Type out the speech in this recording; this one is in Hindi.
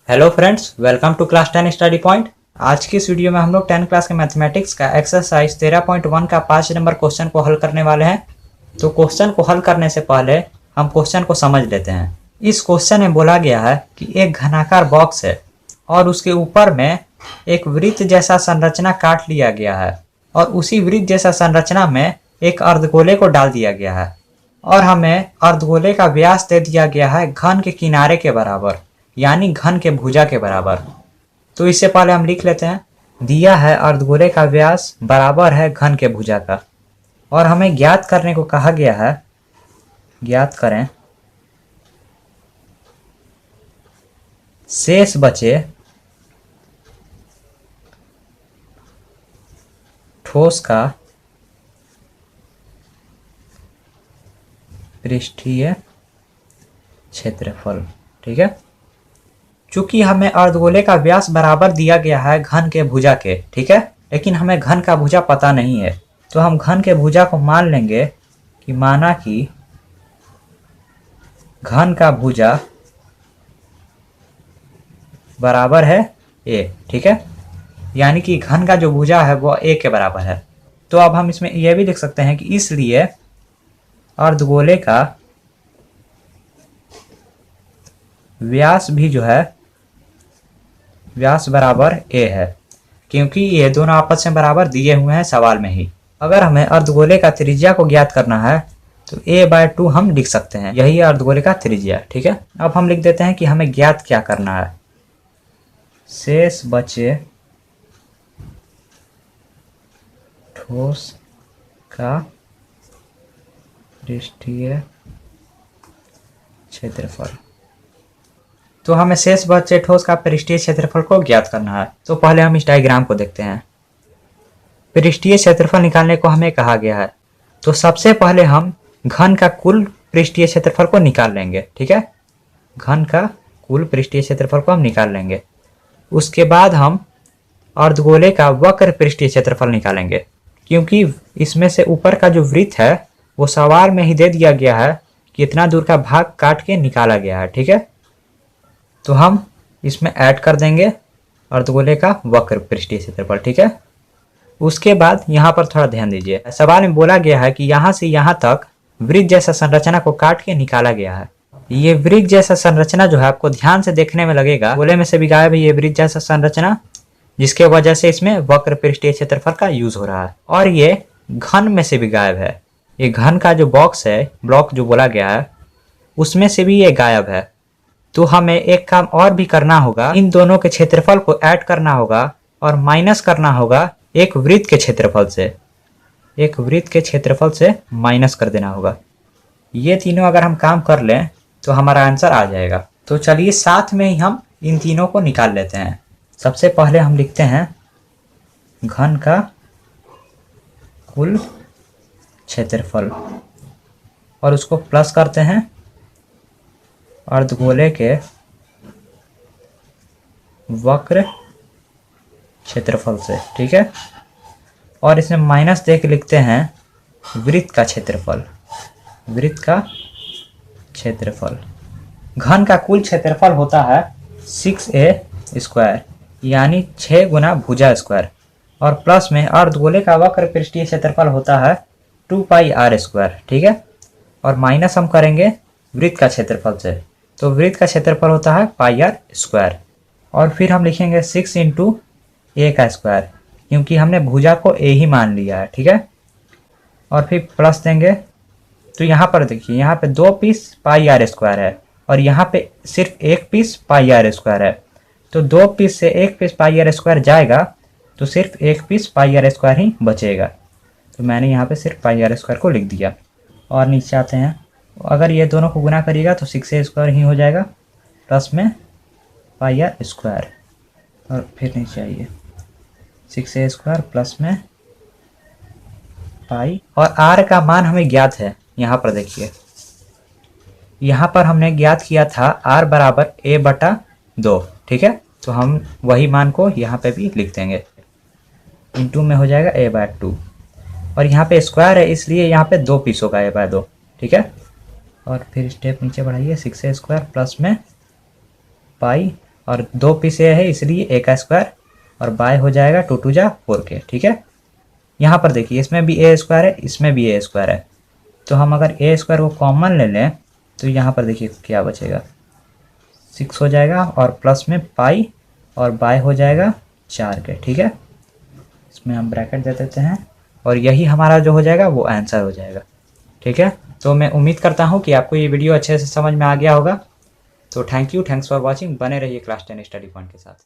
Hello friends, welcome to class 10 study point. आज की इस वीडियो में हम लोग 10 क्लास के मैथमेटिक्स का एक्सरसाइज 13.1 का 5 नंबर क्वेश्चन को हल करने वाले हैं। तो क्वेश्चन को हल करने से पहले हम क्वेश्चन को समझ लेते हैं। इस क्वेश्चन में बोला गया है कि एक घनाकार बॉक्स है और उसके ऊपर में एक वृत्त जैसा संरचना काट लिया गया है और उसी वृत्त जैसा संरचना में एक अर्धगोले को डाल दिया गया है और हमें अर्धगोले का व्यास दे दिया गया है घन के किनारे के बराबर, यानी घन के भुजा के बराबर। तो इससे पहले हम लिख लेते हैं, दिया है अर्धगोले का व्यास बराबर है घन के भुजा का और हमें ज्ञात करने को कहा गया है, ज्ञात करें शेष बचे ठोस का पृष्ठीय क्षेत्रफल। ठीक है, चूंकि हमें अर्धगोले का व्यास बराबर दिया गया है घन के भुजा के, ठीक है, लेकिन हमें घन का भुजा पता नहीं है, तो हम घन के भुजा को मान लेंगे कि माना कि घन का भुजा बराबर है a। ठीक है, यानी कि घन का जो भुजा है वो a के बराबर है। तो अब हम इसमें यह भी लिख सकते हैं कि इसलिए अर्धगोले का व्यास भी जो है व्यास बराबर a है, क्योंकि ये दोनों आपस में बराबर दिए हुए हैं सवाल में ही। अगर हमें अर्धगोले का त्रिज्या को ज्ञात करना है तो a/2 हम लिख सकते हैं, यही है अर्धगोले का त्रिज्या। ठीक है, अब हम लिख देते हैं कि हमें ज्ञात क्या करना है, शेष बचे ठोस का पृष्ठीय क्षेत्रफल। तो हमें शेष बचे ठोस का पृष्ठीय क्षेत्रफल को ज्ञात करना है। तो पहले हम इस डायग्राम को देखते हैं। पृष्ठीय क्षेत्रफल निकालने को हमें कहा गया है, तो सबसे पहले हम घन का कुल पृष्ठीय क्षेत्रफल को निकाल लेंगे। ठीक है, घन का कुल पृष्ठीय क्षेत्रफल को हम निकाल लेंगे। उसके बाद हम अर्धगोले का वक्र पृष्ठीय क्षेत्रफल निकालेंगे, क्योंकि इसमें से ऊपर का जो वृत्त है वो सवाल में ही दे दिया गया है कि इतना दूर का भाग काट के निकाला गया है। ठीक है, तो हम इसमें ऐड कर देंगे अर्धगोले का वक्र पृष्ठीय क्षेत्रफल। ठीक है, उसके बाद यहाँ पर थोड़ा ध्यान दीजिए, सवाल में बोला गया है कि यहाँ से यहाँ तक वृत्त जैसा संरचना को काट के निकाला गया है। ये वृत्त जैसा संरचना जो है आपको ध्यान से देखने में लगेगा गोले में से भी गायब है ये वृत्त जैसा संरचना, जिसके वजह से इसमें वक्र पृष्ठीय क्षेत्रफल का यूज हो रहा है। और ये घन में से भी गायब है, ये घन का जो बॉक्स है, ब्लॉक जो बोला गया है, उसमें से भी ये गायब है। तो हमें एक काम और भी करना होगा, इन दोनों के क्षेत्रफल को ऐड करना होगा और माइनस करना होगा एक वृत्त के क्षेत्रफल से, एक वृत्त के क्षेत्रफल से माइनस कर देना होगा। ये तीनों अगर हम काम कर लें तो हमारा आंसर आ जाएगा। तो चलिए साथ में ही हम इन तीनों को निकाल लेते हैं। सबसे पहले हम लिखते हैं घन का कुल क्षेत्रफल और उसको प्लस करते हैं अर्धगोले के वक्र क्षेत्रफल से। ठीक है, और इसमें माइनस दे के लिखते हैं वृत्त का क्षेत्रफल, वृत्त का क्षेत्रफल। घन का कुल क्षेत्रफल होता है 6a², यानी 6 गुना भुजा स्क्वायर, और प्लस में अर्धगोले का वक्र पृष्ठीय क्षेत्रफल होता है 2πr²। ठीक है, और माइनस हम करेंगे वृत्त का क्षेत्रफल से, तो वृत्त का क्षेत्रफल होता है πr²। और फिर हम लिखेंगे 6 × a², क्योंकि हमने भुजा को a ही मान लिया है। ठीक है, और फिर प्लस देंगे, तो यहाँ पर देखिए, यहाँ पे 2 पीस πr² है और यहाँ पे सिर्फ 1 पीस πr² है। तो 2 पीस से 1 पीस πr² जाएगा तो सिर्फ 1 पीस πr² ही बचेगा। तो मैंने यहाँ पे सिर्फ πr² को लिख दिया। और नीचे आते हैं, अगर ये दोनों को गुना करिएगा तो 6a² ही हो जाएगा, प्लस में πr², और फिर नीचे आइए 6a² प्लस में पाई, और r का मान हमें ज्ञात है। यहाँ पर देखिए, यहाँ पर हमने ज्ञात किया था r बराबर a/2। ठीक है, तो हम वही मान को यहाँ पे भी लिख देंगे, इंटू में हो जाएगा a/2, और यहाँ पे स्क्वायर है इसलिए यहाँ पे 2 पीस होगा a/2। ठीक है, और फिर स्टेप नीचे बढ़ाइए 6a² प्लस में पाई, और 2 पीस ए है इसलिए ए का स्क्वायर, और बाय हो जाएगा 2 2 जा 4 के। ठीक है, यहाँ पर देखिए इसमें भी ए स्क्वायर है, इसमें भी ए स्क्वायर है, तो हम अगर ए स्क्वायर को कॉमन ले लें तो यहाँ पर देखिए क्या बचेगा, 6 हो जाएगा और प्लस में पाई और बाय हो जाएगा 4 के। ठीक है, इसमें हम ब्रैकेट दे देते हैं और यही हमारा जो हो जाएगा वो आंसर हो जाएगा। ठीक है, तो मैं उम्मीद करता हूँ कि आपको ये वीडियो अच्छे से समझ में आ गया होगा। तो थैंक्स फॉर वॉचिंग, बने रहिए क्लास 10 स्टडी पॉइंट के साथ।